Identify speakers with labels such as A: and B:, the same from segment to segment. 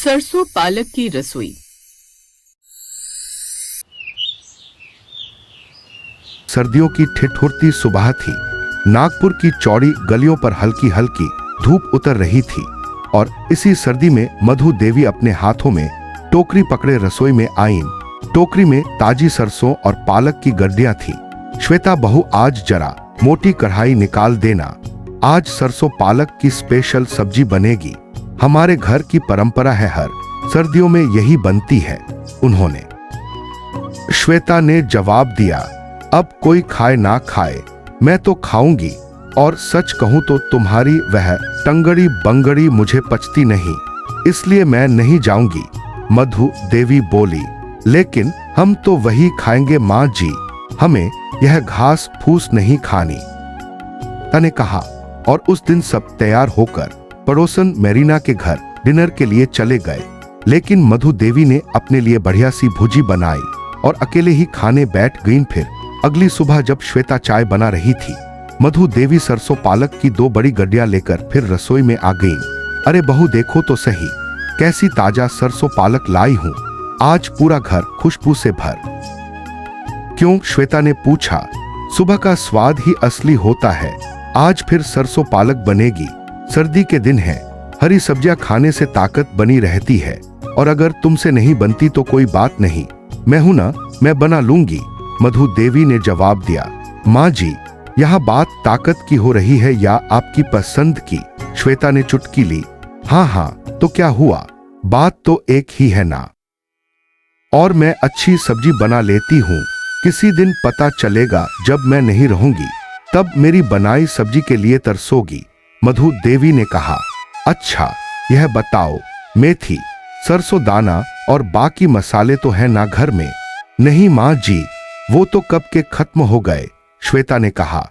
A: सरसों पालक की रसोई।
B: सर्दियों की ठिठुरती सुबह थी। नागपुर की चौड़ी गलियों पर हल्की हल्की धूप उतर रही थी और इसी सर्दी में मधु देवी अपने हाथों में टोकरी पकड़े रसोई में आईं। टोकरी में ताजी सरसों और पालक की गड्डियां थी। श्वेता बहू, आज जरा मोटी कढ़ाई निकाल देना, आज सरसों पालक की स्पेशल सब्जी बनेगी। हमारे घर की परंपरा है, हर सर्दियों में यही बनती है। उन्होंने श्वेता ने जवाब दिया, अब कोई खाए ना खाए, मैं तो खाऊंगी। और सच कहूं तो तुम्हारी वह टंगड़ी बंगड़ी मुझे पचती नहीं, इसलिए मैं नहीं जाऊंगी। मधु देवी बोली, लेकिन हम तो वही खाएंगे माँ जी, हमें यह घास फूस नहीं खानी, तने कहा। और उस दिन सब तैयार होकर पड़ोसन मेरीना के घर डिनर के लिए चले गए। लेकिन मधु देवी ने अपने लिए बढ़िया सी भुजी बनाई और अकेले ही खाने बैठ गईं। फिर अगली सुबह जब श्वेता चाय बना रही थी, मधु देवी सरसों पालक की 2 बड़ी गड्डियां लेकर फिर रसोई में आ गईं। अरे बहू, देखो तो सही, कैसी ताजा सरसों पालक लाई हूं, आज पूरा घर खुशबू से भर। क्यों? श्वेता ने पूछा। सुबह का स्वाद ही असली होता है, आज फिर सरसों पालक बनेगी। सर्दी के दिन है, हरी सब्जियां खाने से ताकत बनी रहती है, और अगर तुमसे नहीं बनती तो कोई बात नहीं, मैं हूं ना, मैं बना लूंगी। मधु देवी ने जवाब दिया। माँ जी, यहाँ बात ताकत की हो रही है या आपकी पसंद की? श्वेता ने चुटकी ली। हाँ हाँ, तो क्या हुआ, बात तो एक ही है ना। और मैं अच्छी सब्जी बना लेती हूँ, किसी दिन पता चलेगा जब मैं नहीं रहूंगी, तब मेरी बनाई सब्जी के लिए तरसोगी। मधु देवी ने कहा। अच्छा, यह बताओ, मेथी, सरसों दाना और बाकी मसाले तो है ना घर में? नहीं माँ जी, वो तो कब के खत्म हो गए। श्वेता ने कहा।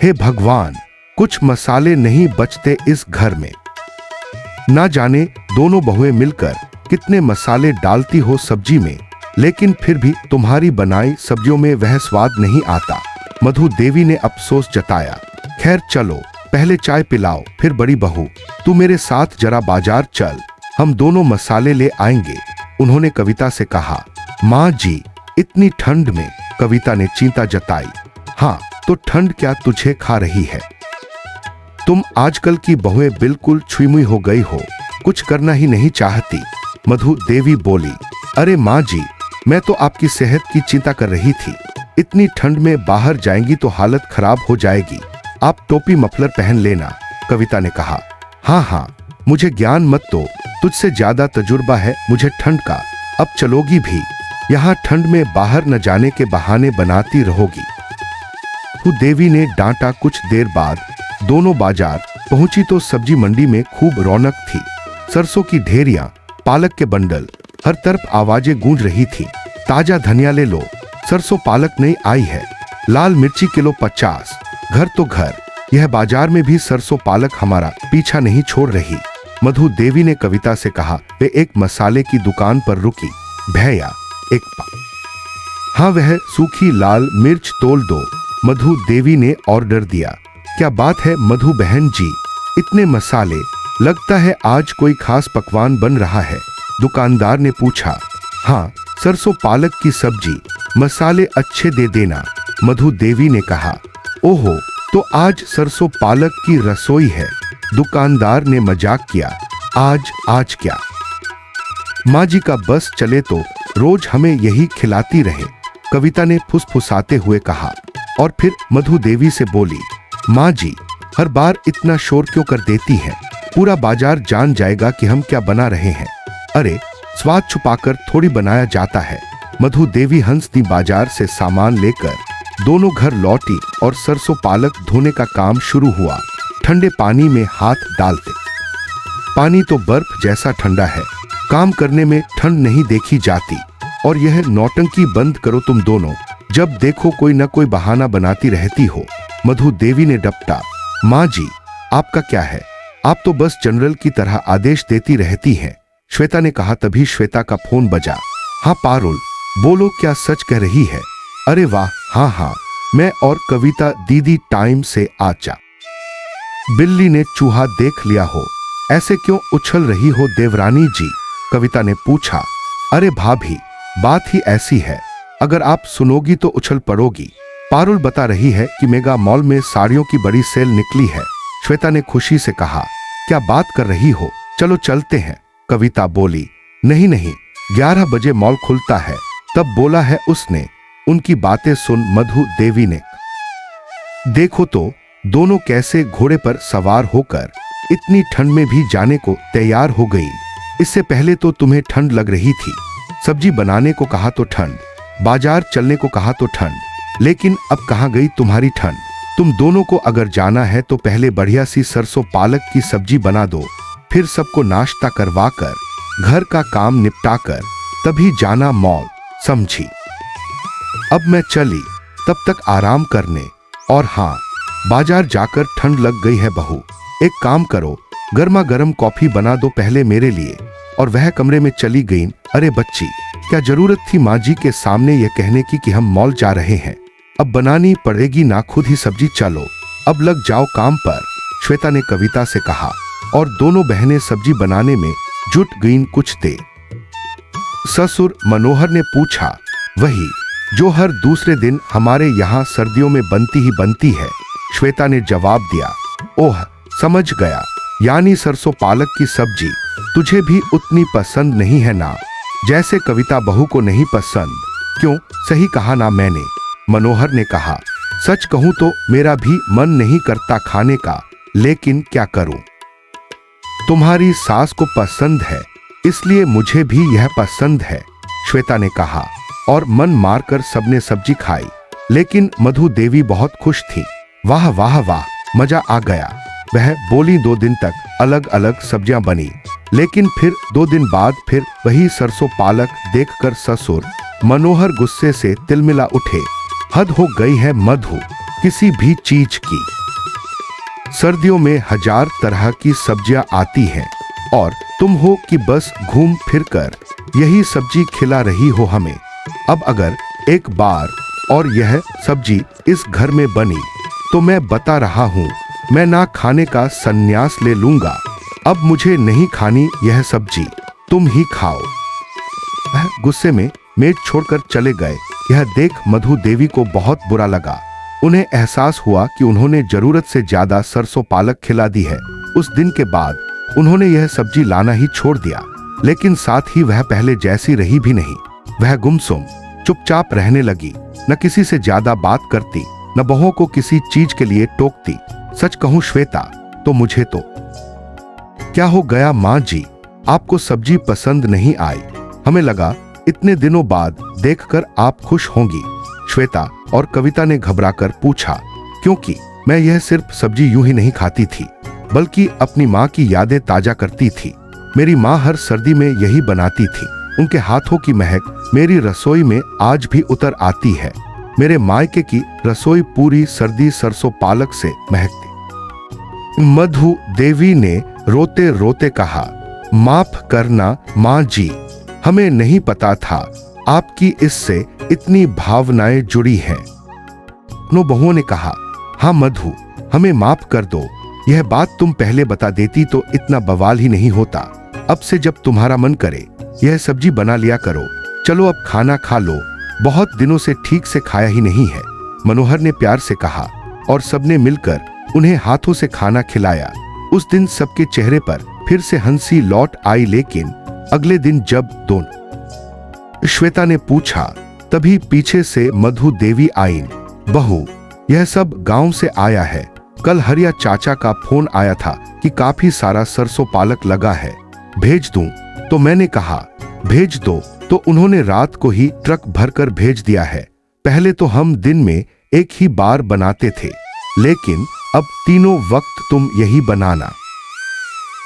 B: हे भगवान, कुछ मसाले नहीं बचते इस घर में। ना जाने दोनों बहुएं मिलकर कितने मसाले डालती हो सब्जी में, लेकिन फिर भी तुम्हारी बनाई सब्जियों में वह स्वाद नहीं आता। मधु देवी ने अफसोस जताया। खैर चलो, पहले चाय पिलाओ, फिर बड़ी बहू तू मेरे साथ जरा बाजार चल, हम दोनों मसाले ले आएंगे। उन्होंने कविता से कहा। माँ जी, इतनी ठंड में? कविता ने चिंता जताई। हाँ, तो ठंड क्या तुझे खा रही है? तुम आजकल की बहुएं बिल्कुल छुईमुई हो गई हो, कुछ करना ही नहीं चाहती। मधु देवी बोली। अरे माँ जी, मैं तो आपकी सेहत की चिंता कर रही थी, इतनी ठंड में बाहर जाएंगी तो हालत खराब हो जाएगी, आप टोपी मफलर पहन लेना। कविता ने कहा। हाँ हाँ, मुझे ज्ञान मत दो, तुझसे ज्यादा तजुर्बा है मुझे ठंड का, अब चलोगी भी? यहाँ ठंड में बाहर न जाने के बहाने बनाती रहोगी। देवी ने डांटा। कुछ देर बाद दोनों बाजार पहुंची तो सब्जी मंडी में खूब रौनक थी। सरसों की ढेरियां, पालक के बंडल, हर तरफ आवाजें गूंज रही थी। ताजा धनिया ले लो, सरसों पालक नई आई है, लाल मिर्ची किलो 50, घर तो घर, यह बाजार में भी सरसों पालक हमारा पीछा नहीं छोड़ रही। मधु देवी ने कविता से कहा। वे एक मसाले की दुकान पर रुकी। भैया, एक हाँ, वह सूखी लाल मिर्च तोल दो, मधु देवी ने ऑर्डर दिया। क्या बात है मधु बहन जी, इतने मसाले, लगता है आज कोई खास पकवान बन रहा है? दुकानदार ने पूछा। हाँ, सरसों पालक की सब्जी, मसाले अच्छे दे देना, मधु देवी ने कहा। ओहो, तो आज सरसों पालक की रसोई है? दुकानदार ने मजाक किया। आज क्या, माँ जी का बस चले तो रोज हमें यही खिलाती रहे, कविता ने फुसफुसाते हुए कहा। और फिर मधु देवी से बोली। माँ जी, हर बार इतना शोर क्यों कर देती हैं? पूरा बाजार जान जाएगा कि हम क्या बना रहे हैं। अरे, स्वाद छुपाकर थोड़ी बनाया जाता है। मधु देवी हंसती बाजार से सामान लेकर दोनों घर लौटी और सरसों पालक धोने का काम शुरू हुआ। ठंडे पानी में हाथ डालते, पानी तो बर्फ जैसा ठंडा है, काम करने में ठंड नहीं देखी जाती। और यह नौटंकी बंद करो तुम दोनों, जब देखो कोई न कोई बहाना बनाती रहती हो। मधु देवी ने डपटा। माँ जी, आपका क्या है, आप तो बस जनरल की तरह आदेश देती रहती हैं, श्वेता ने कहा। तभी श्वेता का फोन बजा। हाँ पारुल, बोलो, क्या सच कह रही है? अरे वाह, हाँ, मैं और कविता दीदी टाइम से आचा। बिल्ली ने चूहा देख लिया हो, ऐसे क्यों उछल रही हो देवरानी जी? कविता ने पूछा। अरे भाभी, बात ही ऐसी है, अगर आप सुनोगी तो उछल पड़ोगी। पारुल बता रही है कि मेगा मॉल में साड़ियों की बड़ी सेल निकली है। श्वेता ने खुशी से कहा। क्या बात कर रही हो, चलो चलते हैं। कविता बोली। नहीं नहीं, 11 बजे मॉल खुलता है, तब बोला है उसने। उनकी बातें सुन मधु देवी ने देखो तो दोनों कैसे घोड़े पर सवार होकर इतनी ठंड में भी जाने को तैयार हो गई। इससे पहले तो तुम्हें ठंड लग रही थी, सब्जी बनाने को कहा तो ठंड, बाजार चलने को कहा तो ठंड, लेकिन अब कहां गई तुम्हारी ठंड। तुम दोनों को अगर जाना है तो पहले बढ़िया सी सरसों पालक की सब्जी बना दो, फिर सबको नाश्ता करवाकर घर का काम निपटाकर तभी जाना मॉल, समझी। अब मैं चली, तब तक आराम करने। और हाँ, बाजार जाकर ठंड लग गई है बहू, एक काम करो, गर्मा गर्म कॉफी बना दो पहले मेरे लिए। और वह कमरे में चली गई। अरे बच्ची, क्या जरूरत थी माँ जी के सामने यह कहने की कि हम मॉल जा रहे हैं, अब बनानी पड़ेगी ना खुद ही सब्जी, चलो अब लग जाओ काम पर, श्वेता ने कविता से कहा। और दोनों बहनें सब्जी बनाने में जुट गईं कुछ देर। ससुर मनोहर ने पूछा। वही जो हर दूसरे दिन हमारे यहाँ सर्दियों में बनती ही बनती है, श्वेता ने जवाब दिया। ओह, समझ गया, यानी सरसों पालक की सब्जी तुझे भी उतनी पसंद नहीं है ना, जैसे कविता बहू को नहीं पसंद। क्यों, सही कहा ना मैंने, मनोहर ने कहा। सच कहूं तो मेरा भी मन नहीं करता खाने का, लेकिन क्या करूं, तुम्हारी सास को पसंद है इसलिए मुझे भी यह पसंद है, श्वेता ने कहा। और मन मारकर सबने सब्जी खाई, लेकिन मधु देवी बहुत खुश थी। वाह वाह वाह, मजा आ गया, वह बोली। 2 दिन तक अलग अलग सब्जियां बनी, लेकिन फिर 2 दिन बाद फिर वही सरसों पालक देखकर ससुर मनोहर गुस्से से तिलमिला उठे। हद हो गई है मधु किसी भी चीज की, सर्दियों में 1000 तरह की सब्जियां आती हैं और तुम हो कि बस घूम फिर कर यही सब्जी खिला रही हो हमें। अब अगर एक बार और यह सब्जी इस घर में बनी तो मैं बता रहा हूं, मैं ना खाने का संन्यास ले लूंगा। अब मुझे नहीं खानी यह सब्जी, तुम ही खाओ। वह गुस्से में मेज छोड़कर चले गए। यह देख मधु देवी को बहुत बुरा लगा। उन्हें एहसास हुआ कि उन्होंने जरूरत से ज्यादा सरसों पालक खिला दी है। उस दिन के बाद उन्होंने यह सब्जी लाना ही छोड़ दिया, लेकिन साथ ही वह पहले जैसी रही भी नहीं। वह गुमसुम चुपचाप रहने लगी, न किसी से ज्यादा बात करती, न बहुओं को किसी चीज के लिए टोकती। सच कहूं श्वेता, तो मुझे तो क्या हो गया माँ जी, आपको सब्जी पसंद नहीं आई, हमें लगा इतने दिनों बाद देखकर आप खुश होंगी। श्वेता और कविता ने घबराकर पूछा। क्योंकि मैं यह सिर्फ सब्जी यूं ही नहीं खाती थी, बल्कि अपनी माँ की यादें ताजा करती थी। मेरी माँ हर सर्दी में यही बनाती थी, उनके हाथों की महक मेरी रसोई में आज भी उतर आती है। मेरे मायके की रसोई पूरी सर्दी सरसों पालक से महकती। मधु देवी ने रोते रोते कहा। माफ करना माँ जी, हमें नहीं पता था आपकी इससे इतनी भावनाएं जुड़ी हैं। दोनों बहुओं ने कहा। हाँ मधु, हमें माफ कर दो, यह बात तुम पहले बता देती तो इतना बवाल ही नहीं होता। अब से जब तुम्हारा मन करे यह सब्जी बना लिया करो। चलो अब खाना खा लो, बहुत दिनों से ठीक से खाया ही नहीं है, मनोहर ने प्यार से कहा। और सबने मिलकर उन्हें हाथों से खाना खिलाया। उस दिन सबके चेहरे पर फिर से हंसी लौट आई। लेकिन अगले दिन जब दोनों श्वेता ने पूछा, तभी पीछे से मधु देवी आईं। बहू, यह सब गांव से आया है, कल हरिया चाचा का फोन आया था कि काफी सारा सरसों पालक लगा है, भेज दूं? तो मैंने कहा भेज दो, तो उन्होंने रात को ही ट्रक भरकर भेज दिया है। पहले तो हम दिन में एक ही बार बनाते थे, लेकिन अब तीनों वक्त तुम यही बनाना।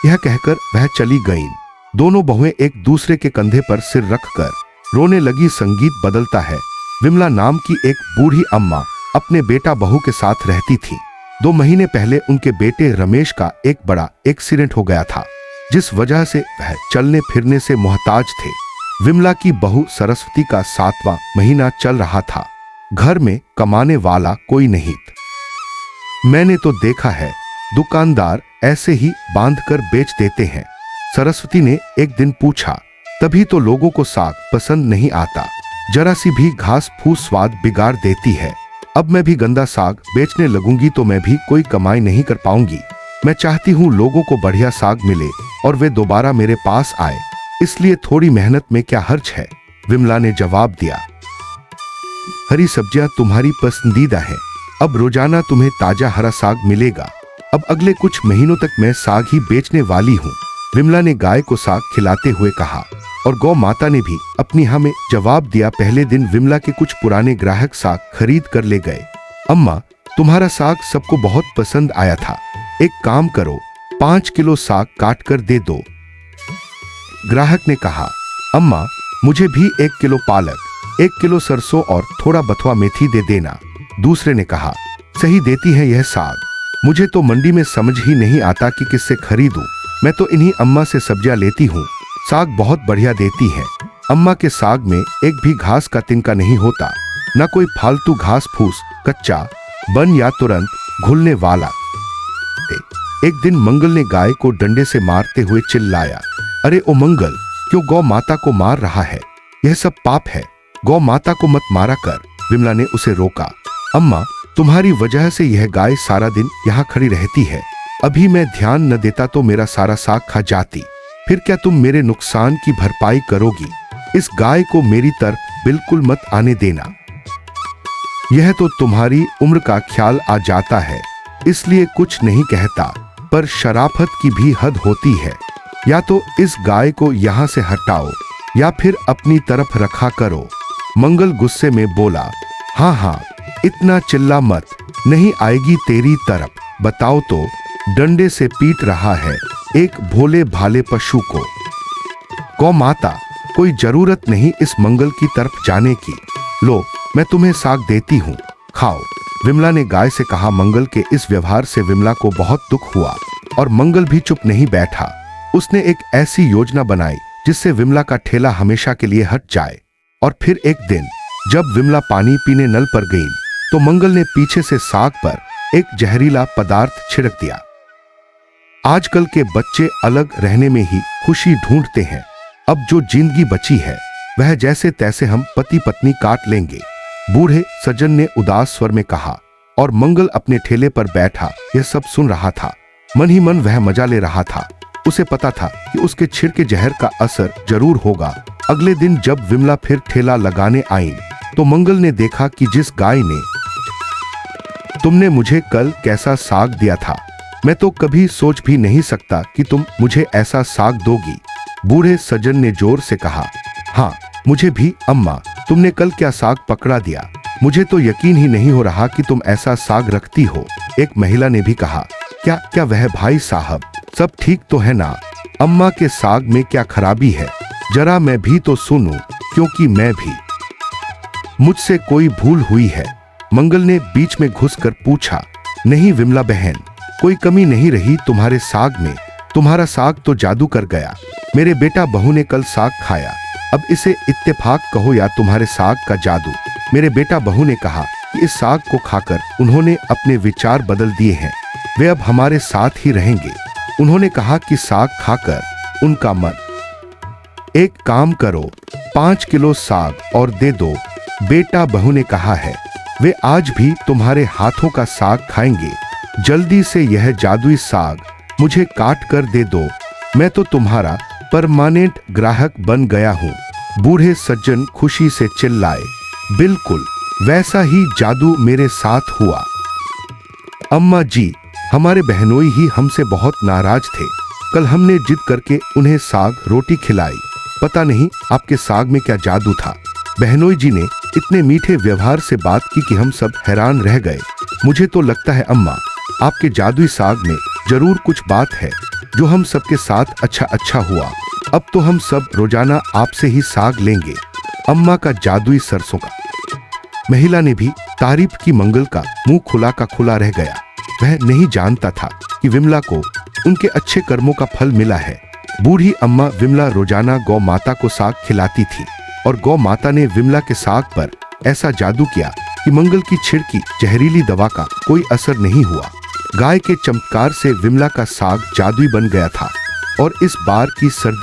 B: यह कहकर वह चली गईं। दोनों बहुएं एक दूसरे के कंधे पर सिर रखकर रोने लगी। संगीत बदलता है। विमला नाम की एक बूढ़ी अम्मा अपने बेटा बहू के साथ रहती थी। 2 महीने पहले उनके बेटे रमेश का एक बड़ा एक्सीडेंट हो गया था, जिस वजह से वह चलने फिरने से मोहताज थे। विमला की बहू सरस्वती का 7वां महीना चल रहा था। घर में कमाने वाला कोई नहीं था। मैंने तो देखा है, दुकानदार ऐसे ही बांधकर बेच देते हैं। सरस्वती ने एक दिन पूछा, तभी तो लोगों को साग पसंद नहीं आता। जरा सी भी घास फूस स्वाद बिगाड़ देती है। अब मैं भी गंदा साग बेचने लगूंगी तो मैं भी कोई कमाई नहीं कर पाऊंगी। मैं चाहती हूँ लोगों को बढ़िया साग मिले और वे दोबारा मेरे पास आए, इसलिए थोड़ी मेहनत में क्या हर्ज है। विमला ने जवाब दिया, हरी सब्जियां तुम्हारी पसंदीदा है। अब रोजाना तुम्हें ताजा हरा साग मिलेगा। अब अगले कुछ महीनों तक मैं साग ही बेचने वाली हूँ। विमला ने गाय को साग खिलाते हुए कहा और गौ माता ने भी अपनी हाँ में जवाब दिया। पहले दिन विमला के कुछ पुराने ग्राहक साग खरीद कर ले गए। अम्मा, तुम्हारा साग सबको बहुत पसंद आया था। एक काम करो, 5 किलो साग काट कर दे दो। ग्राहक ने कहा, अम्मा मुझे भी 1 किलो पालक, 1 किलो सरसों और थोड़ा बथुआ मेथी दे देना। दूसरे ने कहा, सही देती है यह साग। मुझे तो मंडी में समझ ही नहीं आता कि किससे खरीदूं। मैं तो इन्हीं अम्मा से सब्जियां लेती हूँ। साग बहुत बढ़िया देती है। अम्मा के साग में एक भी घास का तिनका नहीं होता, न कोई फालतू घास फूस, कच्चा बन या तुरंत घुलने वाला। एक दिन मंगल ने गाय को डंडे से मारते हुए चिल्लाया, अरे ओ मंगल, क्यों गौ माता को मार रहा है? यह सब पाप है। गौ माता को मत मारा कर। विमला ने उसे रोका। अम्मा, तुम्हारी वजह से यह गाय सारा दिन यहाँ खड़ी रहती है। अभी मैं ध्यान न देता तो मेरा सारा साग खा जाती। फिर क्या तुम मेरे नुकसान की भरपाई करोगी? इस गाय को मेरी तरफ बिल्कुल मत आने देना। यह तो तुम्हारी उम्र का ख्याल आ जाता है, इसलिए कुछ नहीं कहता, पर शराफत की भी हद होती है। या तो इस गाय को यहाँ से हटाओ या फिर अपनी तरफ रखा करो। मंगल गुस्से में बोला, हाँ हाँ, इतना चिल्ला मत, नहीं आएगी तेरी तरफ। बताओ तो, डंडे से पीट रहा है एक भोले भाले पशु को। गौ माता, कोई जरूरत नहीं इस मंगल की तरफ जाने की। लो, मैं तुम्हें साग देती हूँ, खाओ। विमला ने गाय से कहा। मंगल के इस व्यवहार से विमला को बहुत दुख हुआ और मंगल भी चुप नहीं बैठा। उसने एक ऐसी योजना बनाई जिससे विमला का ठेला हमेशा के लिए हट जाए। और फिर एक दिन जब विमला पानी पीने नल पर गई तो मंगल ने पीछे से साग पर एक जहरीला पदार्थ छिड़क दिया। आजकल के बच्चे अलग रहने में ही खुशी ढूंढते हैं। अब जो जिंदगी बची है वह जैसे तैसे हम पति पत्नी काट लेंगे, बूढ़े सज्जन ने उदास स्वर में कहा। और मंगल अपने ठेले पर बैठा यह सब सुन रहा था। मन ही मन वह मजा ले रहा था। उसे पता था कि उसके छिड़के जहर का असर जरूर होगा। अगले दिन जब विमला फिर ठेला लगाने आई तो मंगल ने देखा कि जिस गाय ने तुमने मुझे कल कैसा साग दिया था, मैं तो कभी सोच भी नहीं सकता कि तुम मुझे ऐसा साग दोगी। बूढ़े सज्जन ने जोर से कहा, हाँ मुझे भी अम्मा, तुमने कल क्या साग पकड़ा दिया। मुझे तो यकीन ही नहीं हो रहा कि तुम ऐसा साग रखती हो। एक महिला ने भी कहा, क्या क्या वह भाई साहब सब ठीक तो है ना? अम्मा के साग में क्या खराबी है? जरा मैं भी तो सुनूं, क्योंकि मैं भी, मुझसे कोई भूल हुई है। मंगल ने बीच में घुसकर पूछा, नहीं विमला बहन, कोई कमी नहीं रही तुम्हारे साग में। तुम्हारा साग तो जादू कर गया। मेरे बेटा बहू ने कल साग खाया। अब इसे इत्तेफाक कहो या तुम्हारे साग का जादू। मेरे बेटा बहू ने कहा कि इस साग को खाकर उन्होंने अपने विचार बदल दिए हैं। वे अब हमारे साथ ही रहेंगे। उन्होंने कहा कि साग खाकर उनका मन, एक काम करो, 5 किलो साग और दे दो। बेटा बहू ने कहा है, वे आज भी तुम्हारे हाथों का साग खाएंगे। जल्दी से यह जादुई साग मुझे काट कर दे दो। मैं तो तुम्हारा परमानेंट ग्राहक बन गया हूँ। बूढ़े सज्जन खुशी से चिल्लाए, बिल्कुल वैसा ही जादू मेरे साथ हुआ। अम्मा जी, हमारे बहनोई ही हमसे बहुत नाराज थे। कल हमने जिद करके उन्हें साग रोटी खिलाई। पता नहीं आपके साग में क्या जादू था। बहनोई जी ने इतने मीठे व्यवहार से बात की कि हम सब हैरान रह गए। मुझे तो लगता है अम्मा, आपके जादुई साग में जरूर कुछ बात है जो हम सबके साथ अच्छा हुआ। अब तो हम सब रोजाना आपसे ही साग लेंगे। अम्मा का जादुई सरसों का। महिला ने भी तारीफ की। मंगल का मुंह खुला का खुला रह गया। वह नहीं जानता था कि विमला को उनके अच्छे कर्मों का फल मिला है। बूढ़ी अम्मा विमला रोजाना गौ माता को साग खिलाती थी और गौ माता ने विमला के साग पर ऐसा जादू किया कि मंगल की छिड़की जहरीली दवा का कोई असर नहीं हुआ। गाय के चमत्कार से विमला का साग जादुई बन गया था और इस बार की सर्दी